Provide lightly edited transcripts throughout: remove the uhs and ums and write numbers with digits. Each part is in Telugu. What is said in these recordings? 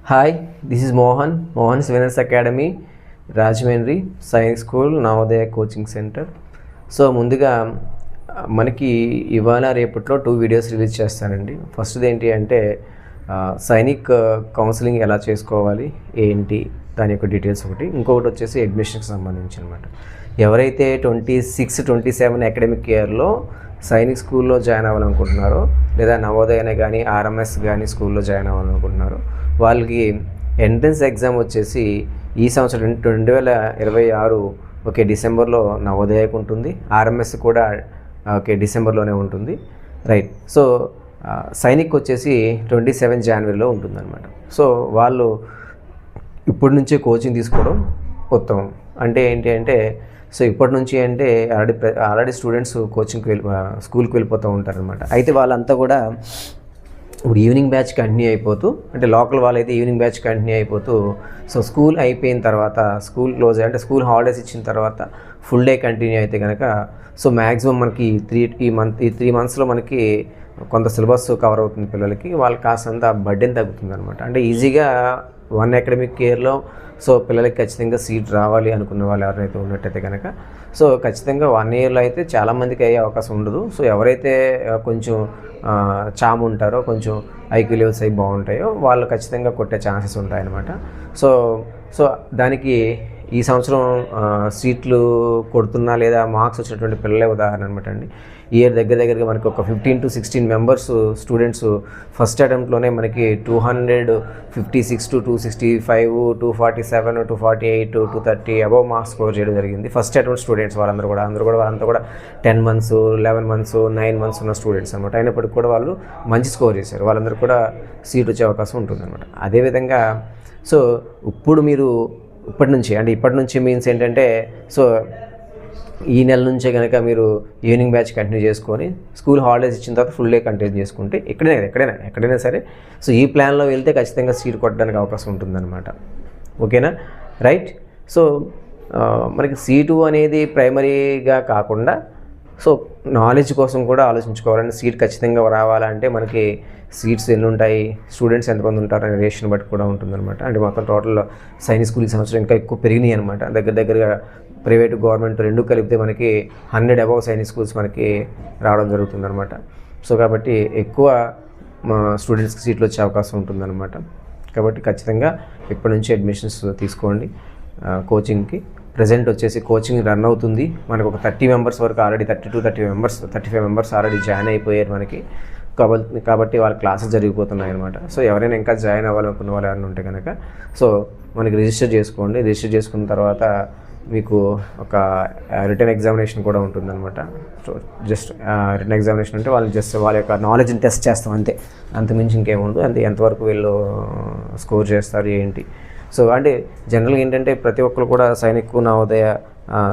Hi, this is Mohan's winners academy, Rajahmundry Sainik school, Navodaya coaching centre. So ముందుగా మనకి ఇవాళ రేపట్లో 2 వీడియోస్ రిలీజ్ చేస్తానండి. ఫస్ట్ది ఏంటి అంటే సైనిక్ కౌన్సిలింగ్ ఎలా చేసుకోవాలి ఏంటి దాని యొక్క డీటెయిల్స్ ఒకటి. ఇంకొకటి వచ్చేసి అడ్మిషన్కి సంబంధించి అనమాట. ఎవరైతే 26-27 అకాడమిక్ ఇయర్లో సైనిక్ స్కూల్లో జాయిన్ అవ్వాలనుకుంటున్నారో, లేదా నవోదయనే కానీ ఆర్ఎంఎస్ కానీ స్కూల్లో జాయిన్ అవ్వాలనుకుంటున్నారో వాళ్ళకి ఎంట్రన్స్ ఎగ్జామ్ వచ్చేసి ఈ సంవత్సరం 2026 డిసెంబర్లో నవోదయకు ఉంటుంది. ఆర్ఎంఎస్ కూడా డిసెంబర్లోనే ఉంటుంది, రైట్. సో సైనిక్ వచ్చేసి 27 జనవరిలో ఉంటుందన్నమాట. సో వాళ్ళు ఇప్పటి నుంచే కోచింగ్ తీసుకోవడం ఉత్తమం. అంటే ఏంటి అంటే సో ఇప్పటి నుంచి అంటే ఆల్రెడీ స్టూడెంట్స్ స్కూల్కి వెళ్ళిపోతూ ఉంటారనమాట. అయితే వాళ్ళంతా కూడా ఇప్పుడు ఈవినింగ్ బ్యాచ్ కంటిన్యూ అయిపోతూ, అంటే లోకల్ వాళ్ళైతే ఈవినింగ్ బ్యాచ్ కంటిన్యూ అయిపోతూ, సో స్కూల్ అయిపోయిన తర్వాత స్కూల్ క్లోజ్ అంటే స్కూల్ హాలిడేస్ ఇచ్చిన తర్వాత ఫుల్ డే కంటిన్యూ అయితే కనుక సో మ్యాక్సిమం మనకి ఈ 3 monthsలో మనకి కొంత సిలబస్ కవర్ అవుతుంది పిల్లలకి. వాళ్ళకి కాస్తంత బర్డెన్ తగ్గుతుంది అనమాట. అంటే ఈజీగా 1 అకాడమిక్ ఇయర్లో సో పిల్లలకి ఖచ్చితంగా సీట్ రావాలి అనుకున్న వాళ్ళు ఎవరైతే ఉన్నట్టయితే కనుక సో ఖచ్చితంగా 1 yearలో అయితే చాలామందికి అయ్యే అవకాశం ఉండదు. సో ఎవరైతే కొంచెం చాము ఉంటారో, కొంచెం ఐక్యూ లెవెల్స్ అవి బాగుంటాయో వాళ్ళు ఖచ్చితంగా కొట్టే ఛాన్సెస్ ఉంటాయన్నమాట. సో దానికి ఈ సంవత్సరం సీట్లు కొడుతున్నా లేదా మార్క్స్ వచ్చినటువంటి పిల్లలే ఉదాహరణ అనమాట అండి. ఇయర్ దగ్గరగా మనకి ఒక 15 to 16 మెంబర్స్ స్టూడెంట్స్ ఫస్ట్ అటెంప్ట్లోనే మనకి 256 to 265, 247, 248, 230 అబవ్ మార్క్స్ స్కోర్ చేయడం జరిగింది. ఫస్ట్ అటెంప్ట్ స్టూడెంట్స్ వాళ్ళంతా కూడా 10 months, 11 months, 9 months ఉన్న స్టూడెంట్స్ అనమాట. అయినప్పటికీ కూడా వాళ్ళు మంచి స్కోర్ చేశారు. వాళ్ళందరూ కూడా సీట్ వచ్చే అవకాశం ఉంటుందన్నమాట. అదేవిధంగా సో ఇప్పటి నుంచి మీన్స్ ఏంటంటే సో ఈ నెల నుంచే కనుక మీరు ఈవినింగ్ బ్యాచ్ కంటిన్యూ చేసుకొని స్కూల్ హాలిడేస్ ఇచ్చిన తర్వాత ఫుల్ డే కంటిన్యూ చేసుకుంటే ఎక్కడైనా సరే సో ఈ ప్లాన్లో వెళ్తే ఖచ్చితంగా సీట్ కొట్టడానికి అవకాశం ఉంటుందన్నమాట. ఓకేనా, రైట్. సో మనకి సీటు అనేది ప్రైమరీగా కాకుండా సో నాలెడ్జ్ కోసం కూడా ఆలోచించుకోవాలంటే సీట్ ఖచ్చితంగా రావాలంటే మనకి సీట్స్ ఎన్ని ఉంటాయి, స్టూడెంట్స్ ఎంతమంది ఉంటారు అనే రేషన్ బట్టి కూడా ఉంటుందన్నమాట. అంటే మొత్తం టోటల్ సైనిక్ స్కూల్ ఈ సంవత్సరం ఇంకా ఎక్కువ పెరిగినాయి అనమాట. దగ్గరగా ప్రైవేట్ గవర్నమెంట్ 2 కలిపితే మనకి 100 అబవ్ సైనిక్ స్కూల్స్ మనకి రావడం జరుగుతుందన్నమాట. సో కాబట్టి ఎక్కువ స్టూడెంట్స్కి సీట్లు వచ్చే అవకాశం ఉంటుందన్నమాట. కాబట్టి ఖచ్చితంగా ఇప్పటి నుంచి అడ్మిషన్స్ తీసుకోండి కోచింగ్కి. ప్రజెంట్ వచ్చేసి కోచింగ్ రన్ అవుతుంది. మనకు ఒక 30 మెంబర్స్ వరకు ఆల్రెడీ 35 మెంబర్స్ ఆల్రెడీ జాయిన్ అయిపోయారు మనకి. కాబట్టి వాళ్ళ క్లాసెస్ జరిగిపోతున్నాయి అనమాట. సో ఎవరైనా ఇంకా జాయిన్ అవ్వాలనుకున్న వాళ్ళు ఎవరైనా ఉంటే కనుక సో మనకి రిజిస్టర్ చేసుకోండి. రిజిస్టర్ చేసుకున్న తర్వాత మీకు ఒక రిటర్న్ ఎగ్జామినేషన్ కూడా ఉంటుందన్నమాట. సో జస్ట్ రిటర్న్ ఎగ్జామినేషన్ అంటే వాళ్ళ యొక్క నాలెడ్జ్ని టెస్ట్ చేస్తాం అంతే, అంతమించి ఇంకేముండదు. అంతే ఎంతవరకు వీళ్ళు స్కోర్ చేస్తారు ఏంటి. సో అంటే జనరల్గా ఏంటంటే ప్రతి ఒక్కరు కూడా సైనిక్ నవోదయ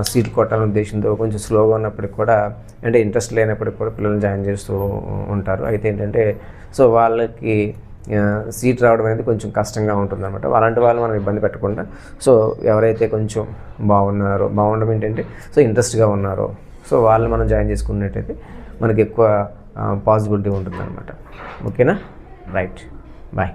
సీట్లు కొట్టాలనే ఉద్దేశంతో కొంచెం స్లోగా ఉన్నప్పటికి కూడా, అంటే ఇంట్రెస్ట్ లేనప్పటికి కూడా పిల్లల్ని జాయిన్ చేస్తూ ఉంటారు. అయితే ఏంటంటే సో వాళ్ళకి సీట్ రావడం అనేది కొంచెం కష్టంగా ఉంటుందన్నమాట. అలాంటి వాళ్ళు మనం ఇబ్బంది పెట్టకుండా సో ఎవరైతే కొంచెం బాగుండడం ఏంటంటే సో ఇంట్రెస్ట్గా ఉన్నారో సో వాళ్ళని మనం జాయిన్ చేసుకున్నట్టయితే మనకి ఎక్కువ పాసిబిలిటీ ఉంటుందన్నమాట. ఓకేనా, రైట్, బాయ్.